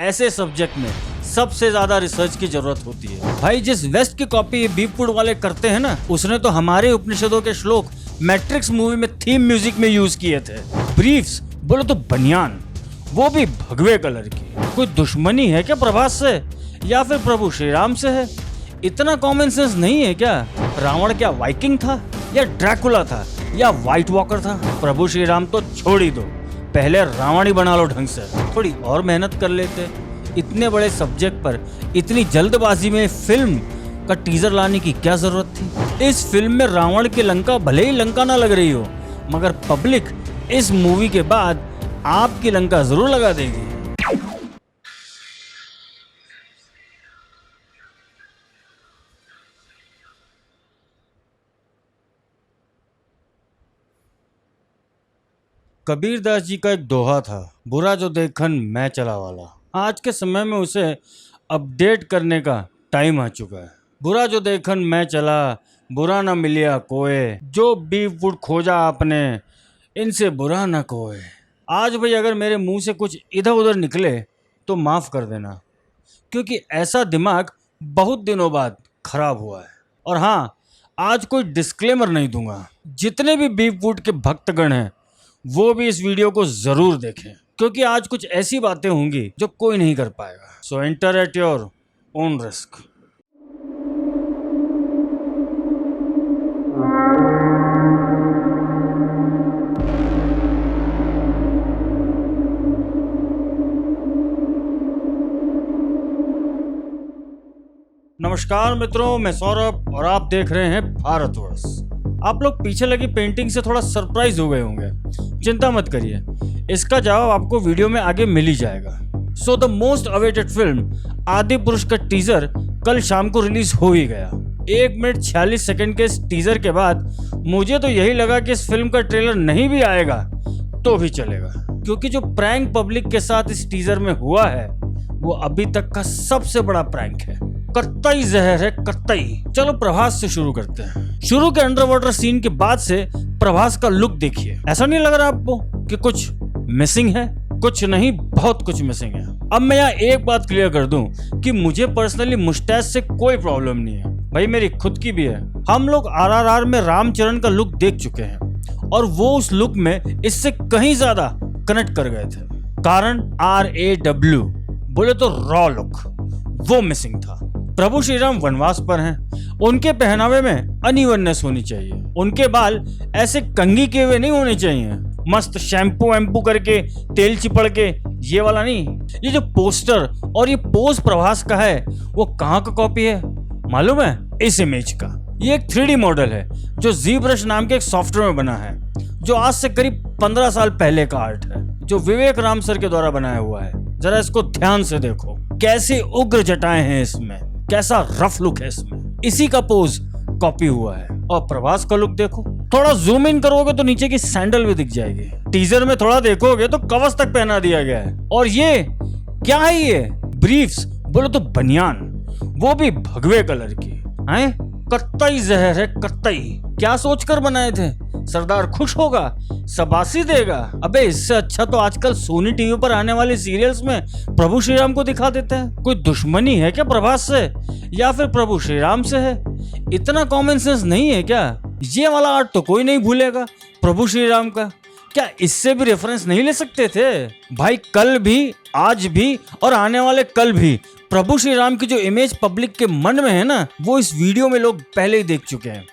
ऐसे सब्जेक्ट में सबसे ज्यादा रिसर्च की जरूरत होती है। भाई जिस वेस्ट की कॉपी बीपवुड वाले करते हैं ना, उसने तो हमारे उपनिषदों के श्लोक मैट्रिक्स मूवी में थीम म्यूजिक में यूज किए थे। ब्रीफ्स बोलो तो बनियान, वो भी भगवे कलर की। कोई दुश्मनी है क्या प्रभास से, या फिर प्रभु श्री राम से है? इतना कॉमन सेंस नहीं है क्या? रावण क्या वाइकिंग था, या ड्रैकुला था, या व्हाइट वॉकर था? प्रभु श्री राम तो छोड़ ही दो, पहले रावण ही बना लो ढंग से। थोड़ी और मेहनत कर लेते। इतने बड़े सब्जेक्ट पर इतनी जल्दबाजी में फिल्म का टीजर लाने की क्या जरूरत थी? इस फिल्म में रावण की लंका भले ही लंका ना लग रही हो, मगर पब्लिक इस मूवी के बाद आपकी लंका जरूर लगा देगी। कबीरदास जी का एक दोहा था, बुरा जो देखन मैं चला वाला। आज के समय में उसे अपडेट करने का टाइम आ चुका है। बुरा जो देखन मैं चला, बुरा ना मिलिया कोय, जो बीफवुड खोजा आपने, इनसे बुरा ना कोय। आज भाई अगर मेरे मुंह से कुछ इधर उधर निकले तो माफ़ कर देना, क्योंकि ऐसा दिमाग बहुत दिनों बाद खराब हुआ है। और हाँ, आज कोई डिस्क्लेमर नहीं दूंगा। जितने भी बीफवुड के भक्तगण हैं वो भी इस वीडियो को जरूर देखें, क्योंकि आज कुछ ऐसी बातें होंगी जो कोई नहीं कर पाएगा। सो enter at your own risk. नमस्कार मित्रों, मैं सौरभ और आप देख रहे हैं भारतवर्ष। आप लोग पीछे लगी पेंटिंग से थोड़ा सरप्राइज हो गए होंगे। चिंता मत करिए, इसका जवाब आपको वीडियो में आगे मिल ही जाएगा। So the most awaited film आदि पुरुष का टीजर कल शाम को रिलीज हो ही गया। 1 मिनट 46 सेकंड के इस टीजर के बाद मुझे तो यही लगा कि इस फिल्म का ट्रेलर नहीं भी आएगा तो भी चलेगा, क्योंकि जो प्रैंक पब्लिक के साथ इस टीजर में हुआ है वो अभी तक का सबसे बड़ा प्रैंक है। कत्तई जहर है, कत्तई। चलो प्रभास से शुरू करते हैं। शुरू के अंडर वाटर सीन के बाद से प्रभास का लुक देखिए। ऐसा नहीं लग रहा आपको कि कुछ मिसिंग है? कुछ नहीं, बहुत कुछ मिसिंग है। अब मैं यहाँ एक बात क्लियर कर दूं कि मुझे पर्सनली मुस्टैच से कोई प्रॉब्लम नहीं है, भाई मेरी खुद की भी है। हम लोग RRR में रामचरण का लुक देख चुके हैं और वो उस लुक में इससे कहीं ज्यादा कनेक्ट कर गए थे। कारण RAW बोले तो रॉ लुक, वो मिसिंग था। प्रभु श्री राम वनवास पर हैं, उनके पहनावे में अनइवननेस होनी चाहिए। उनके बाल ऐसे कंघी किए हुए नहीं होने चाहिए, मस्त शैम्पू वैम्पू करके, तेल चिपड़ के, ये वाला नहीं। ये जो पोस्टर और ये पोज प्रभास का है वो कहाँ का कॉपी है मालूम है? इस इमेज का। ये एक 3D मॉडल है जो ZBrush नाम के एक सॉफ्टवेयर में बना है, जो आज से करीब 15 साल पहले का आर्ट है, जो विवेक राम सर के द्वारा बनाया हुआ है। जरा इसको ध्यान से देखो, कैसे उग्र जटाएं हैं इसमें, कैसा रफ लुक है इसमें। इसी का पोज कॉपी हुआ है। और प्रभास का लुक देखो, थोड़ा जूम इन करोगे तो नीचे की सैंडल भी दिख जाएगी। टीजर में थोड़ा देखोगे तो कवच तक पहना दिया गया है। और ये क्या है? ये ब्रीफ्स बोलो तो बनियान, वो भी भगवे कलर की हैं? कत्तई जहर है, कत्तई। क्या सोचकर बनाए थे? सरदार खुश होगा, शाबाशी देगा। अबे इससे अच्छा तो आजकल सोनी टीवी पर आने वाले सीरियल्स में प्रभु श्री राम को दिखा देते हैं। कोई दुश्मनी है क्या प्रभास से, या फिर प्रभु श्री राम से है? इतना कॉमन सेंस नहीं है क्या? ये वाला आर्ट तो कोई नहीं भूलेगा प्रभु श्री राम का। क्या इससे भी रेफरेंस नहीं ले सकते थे? भाई कल भी, आज भी और आने वाले कल भी प्रभु श्री राम की जो इमेज पब्लिक के मन में है ना, वो इस वीडियो में लोग पहले ही देख चुके हैं।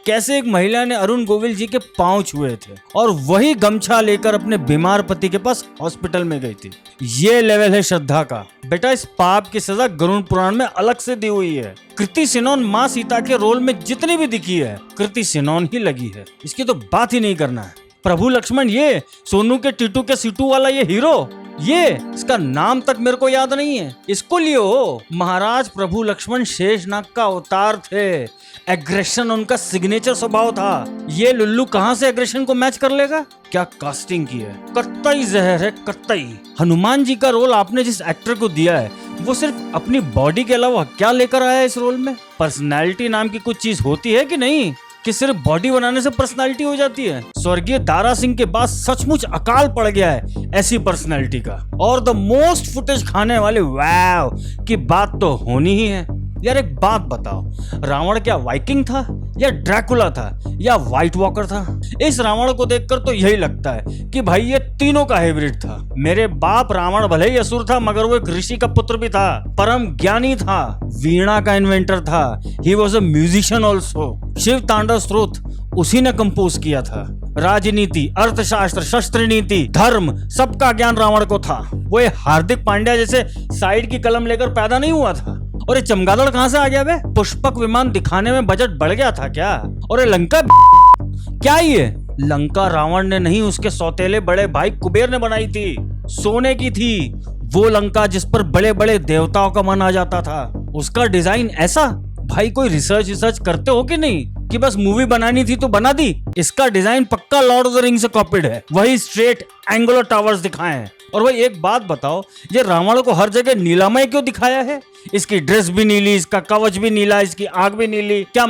कैसे एक महिला ने अरुण गोविल जी के पांव छुए थे और वही गमछा लेकर अपने बीमार पति के पास हॉस्पिटल में गई थी। ये लेवल है श्रद्धा का। बेटा इस पाप की सजा गरुड़ पुराण में अलग से दी हुई है। कृति सेनन माँ सीता के रोल में जितनी भी दिखी है, कृति सेनन ही लगी है। इसकी तो बात ही नहीं करना है। प्रभु लक्ष्मण, ये सोनू के टीटू के सीटू वाला ये हीरो, ये इसका नाम तक मेरे को याद नहीं है। इसको लियो। महाराज प्रभु लक्ष्मण शेषनाग का अवतार थे। एग्रेशन उनका सिग्नेचर स्वभाव था। ये लुल्लू कहाँ से एग्रेशन को मैच कर लेगा? क्या कास्टिंग की है। कत्तई जहर है, कत्तई। हनुमान जी का रोल आपने जिस एक्टर को दिया है वो सिर्फ अपनी बॉडी के अलावा क्या लेकर आया है इस रोल में? पर्सनैलिटी नाम की कुछ चीज होती है कि नहीं? कि सिर्फ बॉडी बनाने से पर्सनालिटी हो जाती है। स्वर्गीय दारा सिंह के बाद सचमुच अकाल पड़ गया है ऐसी पर्सनालिटी का। और द मोस्ट फुटेज खाने वाले वाव की बात तो होनी ही है। यार एक बात बताओ, रावण क्या वाइकिंग था या ड्रैकुला था या व्हाइट वॉकर था? इस रावण को देखकर तो यही लगता है कि भाई ये तीनों का हाइब्रिड था। मेरे बाप रावण भले ही असुर था मगर वो एक ऋषि का पुत्र भी था, परम ज्ञानी था, वीणा का इन्वेंटर था, he was a musician also. Shiv Tandav Stotra उसी ने कंपोज किया था। राजनीति, अर्थशास्त्र, शस्त्र नीति, धर्म, सबका ज्ञान रावण को था। वो हार्दिक पांड्या जैसे साइड की कलम लेकर पैदा नहीं हुआ था। और ये चमगादड़ कहां से आ गया बे? पुष्पक विमान दिखाने में बजट बढ़ गया था क्या? और ये लंका क्या ये? लंका रावण ने नहीं, उसके सौतेले बड़े भाई कुबेर ने बनाई थी। सोने की थी वो लंका जिस पर बड़े बड़े देवताओं का मन आ जाता था। उसका डिजाइन ऐसा, भाई कोई रिसर्च करते हो कि नहीं कि बस मूवी बनानी थी तो बना दी? इसका डिजाइन पक्का लॉर्ड ऑफ द रिंग से कॉपीड है। वही स्ट्रेट एंगुलर टावर्स दिखाए हैं। और भाई एक बात बताओ, ये रावण को हर जगह नीलामय क्यों दिखाया है? इसकी ड्रेस भी नीली, इसका कवच भी नीला, इसकी आंख भी नीली। क्या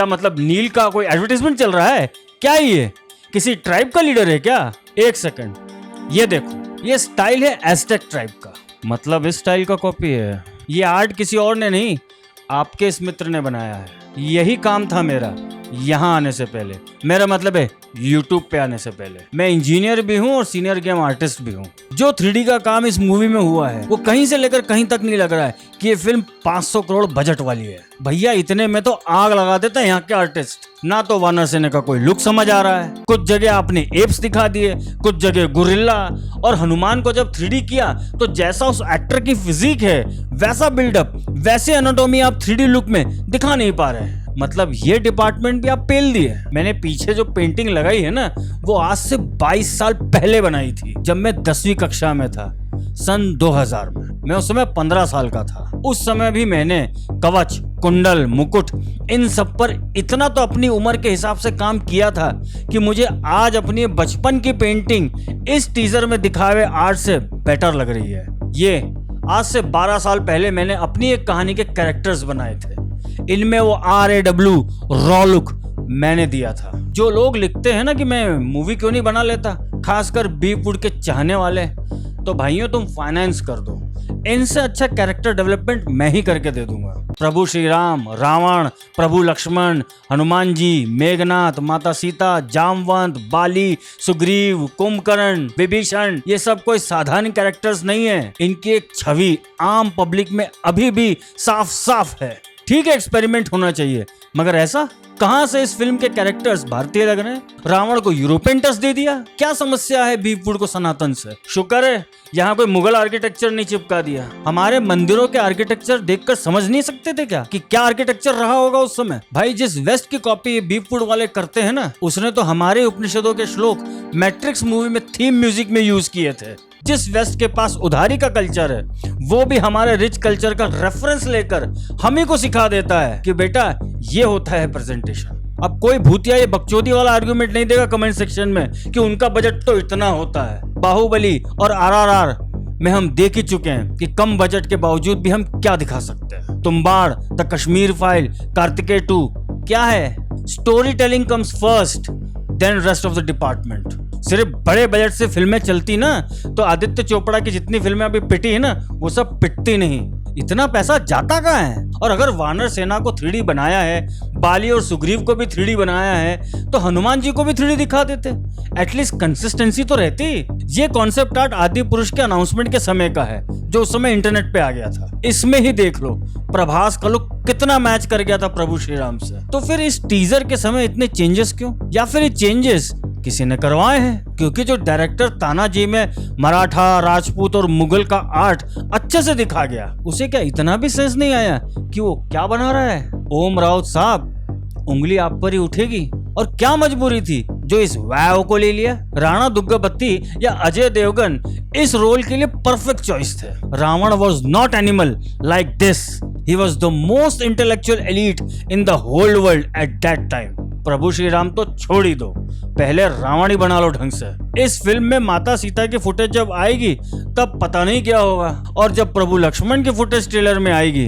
मतलब नील का कोई एडवर्टाइजमेंट चल रहा है क्या? ये किसी ट्राइब का लीडर है क्या? एक सेकंड, ये देखो, ये स्टाइल है एज़टेक ट्राइब का, मतलब इस स्टाइल का कॉपी है। ये आर्ट किसी और ने नहीं, आपके इस मित्र ने बनाया है। यही काम था मेरा यहाँ आने से पहले, मेरा मतलब है YouTube पे आने से पहले। मैं इंजीनियर भी हूँ और सीनियर गेम आर्टिस्ट भी हूँ। जो 3D का काम इस मूवी में हुआ है वो कहीं से लेकर कहीं तक नहीं लग रहा है कि ये फिल्म 500 करोड़ बजट वाली है। भैया इतने में तो आग लगा देते हैं यहाँ के आर्टिस्ट। ना तो वानर सेना का कोई लुक समझ आ रहा है, कुछ जगह आपने एप्स दिखा दिए, कुछ जगह गुरिल्ला, और हनुमान को जब 3D किया तो जैसा उस एक्टर की फिजिक है वैसा बिल्डअप, वैसे एनाटॉमी आप 3D लुक में दिखा नहीं पा रहे हैं। मतलब ये डिपार्टमेंट भी आप पेल दिए। मैंने पीछे जो पेंटिंग लगाई है ना, वो आज से 22 साल पहले बनाई थी, जब मैं 10वीं कक्षा में था, सन 2000 में। मैं उस समय 15 साल का था। उस समय भी मैंने कवच, कुंडल, मुकुट, इन सब पर इतना तो अपनी उम्र के हिसाब से काम किया था कि मुझे आज अपनी बचपन की पेंटिंग इस टीजर में दिखाए आर्ट से बेटर लग रही है। ये आज से 12 साल पहले मैंने अपनी एक कहानी के कैरेक्टर्स बनाए थे। इनमें वो RAW रॉ लुक मैंने दिया था। जो लोग लिखते हैं ना कि मैं मूवी क्यों नहीं बना लेता, खासकर बीफ वुड के चाहने वाले, तो भाइयों तुम फाइनेंस कर दो, इनसे अच्छा कैरेक्टर डेवलपमेंट मैं ही करके दे दूंगा। प्रभु श्री राम, रावण, प्रभु लक्ष्मण, हनुमान जी, मेघनाथ, माता सीता, जामवंत, बाली, सुग्रीव, कुंभकर्ण, विभीषण, ये सब कोई साधारण कैरेक्टर्स नहीं है। इनकी एक छवि आम पब्लिक में अभी भी साफ साफ है। ठीक है, एक्सपेरिमेंट होना चाहिए, मगर ऐसा कहां से इस फिल्म के कैरेक्टर्स भारतीय लग रहे हैं? रावण को यूरोपियन टच दे दिया। क्या समस्या है बीफ वुड को सनातन से? शुक्र है यहाँ कोई मुगल आर्किटेक्चर नहीं चिपका दिया। हमारे मंदिरों के आर्किटेक्चर देखकर समझ नहीं सकते थे क्या कि क्या आर्किटेक्चर रहा होगा उस समय? भाई जिस वेस्ट की कॉपी बीफ वुड वाले करते हैं ना, उसने तो हमारे उपनिषदों के श्लोक मैट्रिक्स मूवी में थीम म्यूजिक में यूज किए थे। जिस वेस्ट के पास उधारी का कल्चर है, वो भी हमारे रिच कल्चर का रेफरेंस लेकर हमें को सिखा देता है कि बेटा ये होता है प्रेजेंटेशन। अब कोई भूतिया ये बकचोदी वाला आर्गुमेंट नहीं देगा कमेंट सेक्शन में कि उनका बजट तो इतना होता है। बाहुबली और RRR में हम देख ही चुके हैं कि कम बजट के बावजूद भी हम क्या दिखा सकते हैं। तुम्बाड़, द कश्मीर फाइल, कार्तिकेय 2, क्या है? Story telling comes first then rest of the department. सिर्फ बड़े बजट से फिल्में चलती ना तो आदित्य चोपड़ा की जितनी फिल्में अभी पिटी है ना, वो सब पिटती नहीं। इतना पैसा जाता कहाँ है? और अगर वानर सेना को 3D बनाया है, बाली और सुग्रीव को भी 3D बनाया है, तो हनुमान जी को भी 3D दिखा देते। एटलीस्ट कंसिस्टेंसी तो रहती। ये कॉन्सेप्ट आर्ट आदि पुरुष के अनाउंसमेंट के समय का है, जो उस समय इंटरनेट पे आ गया था। इसमें ही देख लो प्रभास का लुक कितना मैच कर गया था प्रभु श्री राम से। तो फिर इस टीजर के समय इतने चेंजेस क्यों? या फिर ये चेंजेस किसी ने करवाए हैं? क्योंकि जो डायरेक्टर तानाजी में मराठा, राजपूत और मुगल का आर्ट अच्छे से दिखा गया, उसे क्या इतना भी सेंस नहीं आया कि वो क्या बना रहा है? ओम राउत साहब, उंगली आप पर ही उठेगी। और क्या मजबूरी थी जो इस वाव को ले लिया? राणा दुग्गबत्ती या अजय देवगन इस रोल के लिए परफेक्ट चॉइस थे। Ravan was not animal like this, he was the most intellectual elite in the whole world at that time. प्रभु श्री राम तो छोड़ ही दो, पहले रावण ही बना लो ढंग से। इस फिल्म में माता सीता की फुटेज जब आएगी तब पता नहीं क्या होगा, और जब प्रभु लक्ष्मण की फुटेज ट्रेलर में आएगी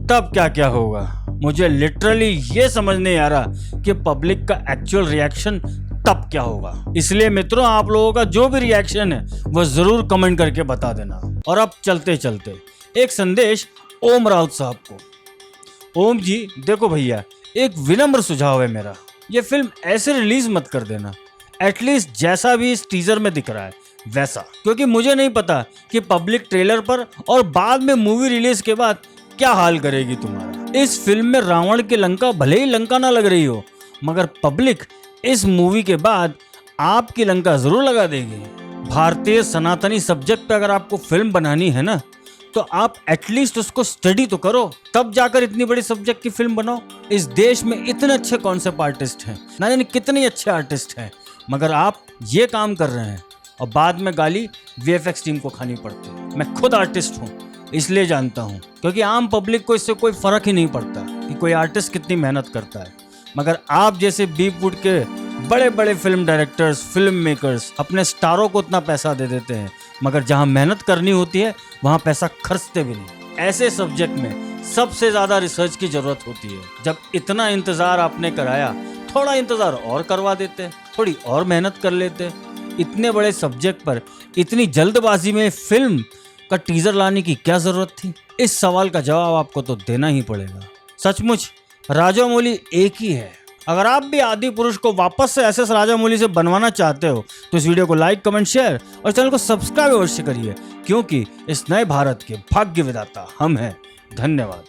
तब क्या क्या होगा। मुझे लिटरली ये समझ नहीं आ रहा कि पब्लिक का एक्चुअल रिएक्शन तब क्या होगा। इसलिए मित्रों, आप लोगों का जो भी रिएक्शन है वो जरूर कमेंट करके बता देना। और अब चलते चलते एक संदेश ओम राउत साहब को। ओम जी देखो भैया, एक विनम्र सुझाव है मेरा, ये फिल्म ऐसे रिलीज मत कर देना, एटलीस्ट जैसा भी इस टीजर में दिख रहा है वैसा, क्योंकि मुझे नहीं पता कि पब्लिक ट्रेलर पर और बाद में मूवी रिलीज के बाद क्या हाल करेगी तुम्हारा। इस फिल्म में रावण की लंका भले ही लंका ना लग रही हो, मगर पब्लिक इस मूवी के बाद आपकी लंका जरूर लगा देगी। भारतीय सनातनी सब्जेक्ट पे अगर आपको फिल्म बनानी है ना, तो आप एटलीस्ट उसको स्टडी तो करो, तब जाकर इतनी बड़ी सब्जेक्ट की फिल्म बनाओ। इस देश में इतने अच्छे कॉन्सेप्ट आर्टिस्ट हैं, ना जाने कितने अच्छे आर्टिस्ट हैं, मगर आप ये काम कर रहे हैं और बाद में गाली वीएफएक्स टीम को खानी पड़ती है। मैं खुद आर्टिस्ट हूँ, इसलिए जानता हूँ, क्योंकि आम पब्लिक को इससे कोई फर्क ही नहीं पड़ता कि कोई आर्टिस्ट कितनी मेहनत करता है। मगर आप जैसे बॉलीवुड के बड़े बड़े फिल्म डायरेक्टर्स, फिल्म मेकर्स अपने स्टारों को उतना पैसा दे देते हैं, मगर जहाँ मेहनत करनी होती है वहाँ पैसा खर्चते भी नहीं। ऐसे सब्जेक्ट में सबसे ज़्यादा रिसर्च की ज़रूरत होती है। जब इतना इंतज़ार आपने कराया, थोड़ा इंतज़ार और करवा देते, थोड़ी और मेहनत कर लेते। इतने बड़े सब्जेक्ट पर इतनी जल्दबाजी में फिल्म का टीजर लाने की क्या ज़रूरत थी? इस सवाल का जवाब आपको तो देना ही पड़ेगा। सचमुच राजामौली एक ही है। अगर आप भी आदि पुरुष को वापस से एसएस राजामौली से बनवाना चाहते हो तो इस वीडियो को लाइक, कमेंट, शेयर और चैनल को सब्सक्राइब अवश्य करिए, क्योंकि इस नए भारत के भाग्य विधाता हम हैं। धन्यवाद।